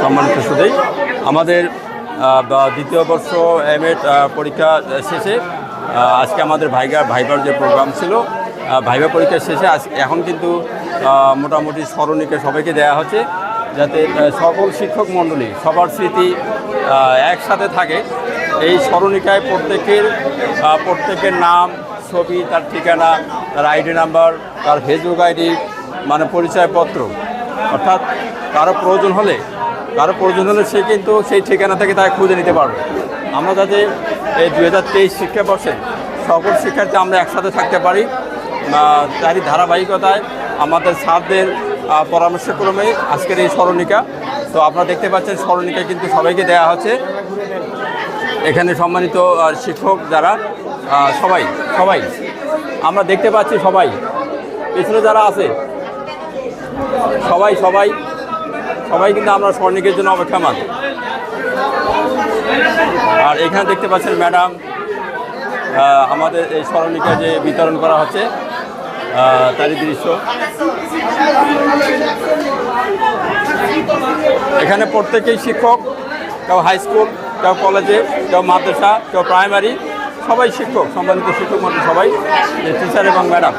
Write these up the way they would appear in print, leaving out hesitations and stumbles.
সম্মানিত সুধী, আমাদের দ্বিতীয় বর্ষ এমএড পরীক্ষা শেষে আজকে আমাদের ভাইবার যে প্রোগ্রাম ছিল, ভাইবা পরীক্ষা শেষে এখন কিন্তু মোটামুটি স্মরণিকা সবাইকে দেওয়া হচ্ছে, যাতে সকল শিক্ষক মণ্ডলী সবার স্মৃতি একসাথে থাকে। এই স্মরণিকায় প্রত্যেকের নাম, ছবি, তার ঠিকানা, তার আইডি নাম্বার, তার ফেসবুক আইডি, মানে পরিচয়পত্র, অর্থাৎ কারো প্রয়োজন হলে সে কিন্তু সেই ঠিকানা থেকে তাকে খুঁজে নিতে পারবে। আমরা যাতে এই 2023 শিক্ষাবর্ষে সকল শিক্ষার্থী আমরা একসাথে থাকতে পারি, তারই ধারাবাহিকতায় আমাদের স্যারদের পরামর্শক্রমে আজকের এই স্মরণিকা। তো আপনারা দেখতে পাচ্ছেন স্মরণিকা কিন্তু সবাইকে দেওয়া হচ্ছে। এখানে সম্মানিত শিক্ষক যারা সবাই আমরা দেখতে পাচ্ছি, সবাই পিছনে যারা আছে সবাই কিন্তু আমরা স্মরণিকের জন্য অপেক্ষামান। আর এখানে দেখতে পাচ্ছেন ম্যাডাম, আমাদের এই স্মরণিকা যে বিতরণ করা হচ্ছে তারই দৃশ্য। এখানে প্রত্যেকেই শিক্ষক, কেউ হাই স্কুল, কেউ কলেজে, কেউ মাদ্রাসা, কেউ প্রাইমারি, সবাই শিক্ষক, সম্মানিত শিক্ষক মধ্যে সবাই টিচার এবং ম্যাডাম।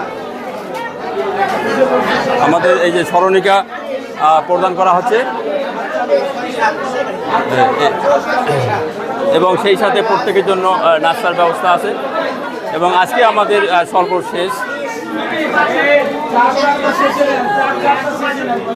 আমাদের এই যে স্মরণিকা প্রদান করা হচ্ছে এবং সেই সাথে প্রত্যেকের জন্য নাস্তার ব্যবস্থা আছে। এবং আজকে আমাদের সর্বশেষ